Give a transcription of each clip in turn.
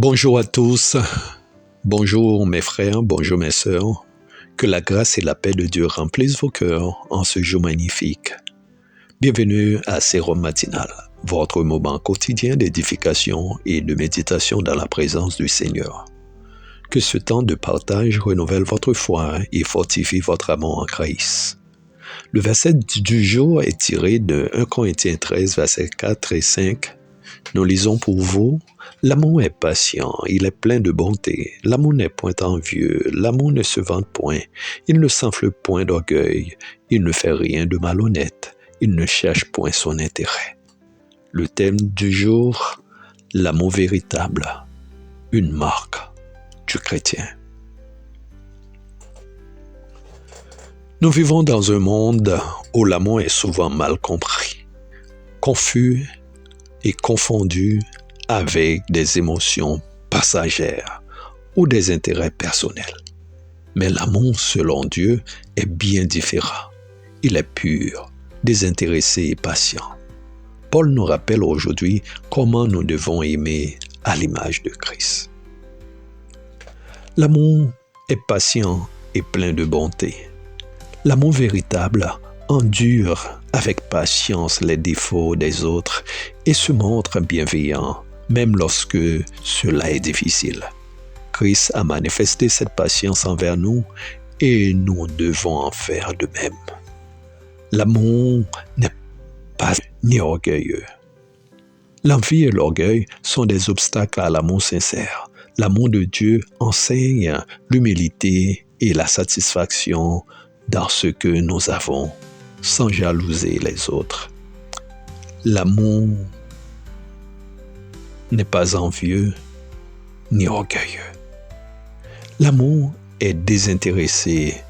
Bonjour à tous, bonjour mes frères, bonjour mes sœurs. Que la grâce et la paix de Dieu remplissent vos cœurs en ce jour magnifique. Bienvenue à Sérum Matinal, votre moment quotidien d'édification et de méditation dans la présence du Seigneur. Que ce temps de partage renouvelle votre foi et fortifie votre amour en Christ. Le verset du jour est tiré de 1 Corinthiens 13, versets 4 et 5. Nous lisons pour vous: l'amour est patient, il est plein de bonté. L'amour n'est point envieux, l'amour ne se vante point. Il ne s'enfle point d'orgueil, il ne fait rien de malhonnête, il ne cherche point son intérêt. Le thème du jour: l'amour véritable, une marque du chrétien. Nous vivons dans un monde où l'amour est souvent mal compris, confus et confondu avec des émotions passagères ou des intérêts personnels. Mais l'amour, selon Dieu, est bien différent. Il est pur, désintéressé et patient. Paul nous rappelle aujourd'hui comment nous devons aimer à l'image de Christ. L'amour est patient et plein de bonté. L'amour véritable endure avec patience les défauts des autres et se montre bienveillant, même lorsque cela est difficile. Christ a manifesté cette patience envers nous et nous devons en faire de même. L'amour n'est pas ni orgueilleux. L'envie et l'orgueil sont des obstacles à l'amour sincère. L'amour de Dieu enseigne l'humilité et la satisfaction dans ce que nous avons, sans jalouser les autres. L'amour n'est pas envieux ni orgueilleux. L'amour est désintéressé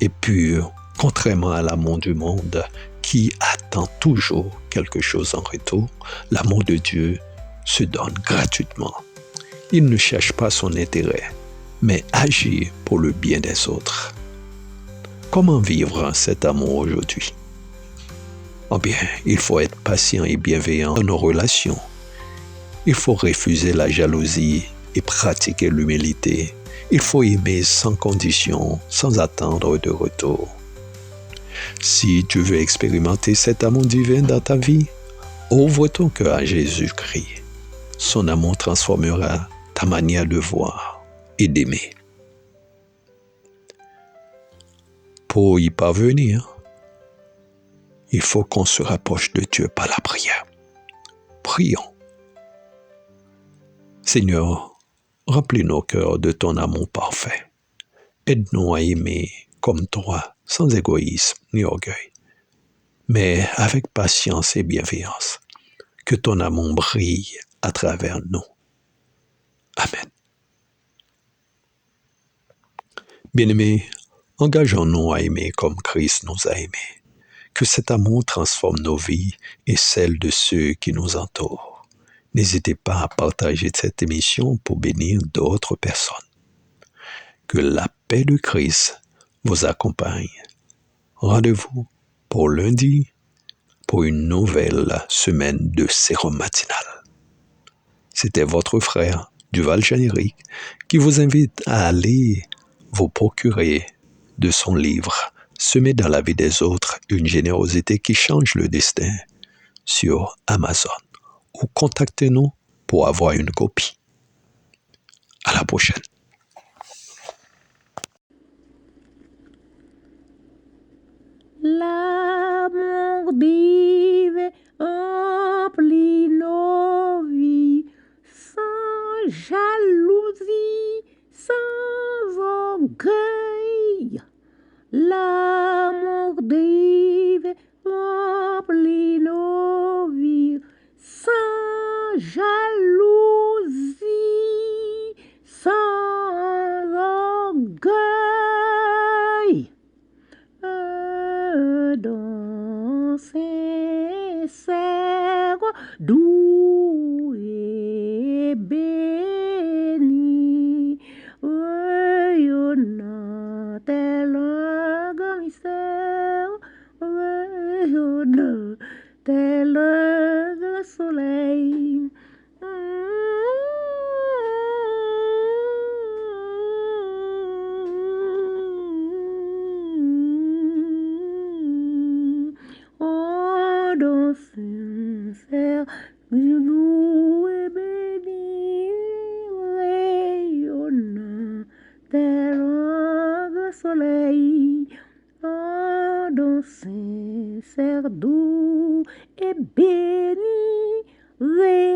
et pur, contrairement à l'amour du monde qui attend toujours quelque chose en retour. L'amour de Dieu se donne gratuitement. Il ne cherche pas son intérêt, mais agit pour le bien des autres. Comment vivre cet amour aujourd'hui? Eh bien, il faut être patient et bienveillant dans nos relations. Il faut refuser la jalousie et pratiquer l'humilité. Il faut aimer sans condition, sans attendre de retour. Si tu veux expérimenter cet amour divin dans ta vie, ouvre ton cœur à Jésus-Christ. Son amour transformera ta manière de voir et d'aimer. Pour y parvenir, il faut qu'on se rapproche de Dieu par la prière. Prions. Seigneur, remplis nos cœurs de ton amour parfait. Aide-nous à aimer comme toi, sans égoïsme ni orgueil, mais avec patience et bienveillance. Que ton amour brille à travers nous. Amen. Bien-aimés, engageons-nous à aimer comme Christ nous a aimés. Que cet amour transforme nos vies et celles de ceux qui nous entourent. N'hésitez pas à partager cette émission pour bénir d'autres personnes. Que la paix de Christ vous accompagne. Rendez-vous pour lundi pour une nouvelle semaine de Sérum Matinal. C'était votre frère Duval Générique qui vous invite à aller vous procurer de son livre « Semer dans la vie des autres une générosité qui change le destin » sur Amazon ou contactez-nous pour avoir une copie. À la prochaine. L'amour divin emplit nos vies, sans jalousie, sans orgueil. L'amour divin emplit nos vies, sans jalousie, sans orgueil. Don sincère, doux et béni, rayonnant tel un grand mystère, rayonnant tel un grand soleil. sincère, doux et béni, rayonnant tel un grand soleil. Pardon sincère, doux et béni, rayonnant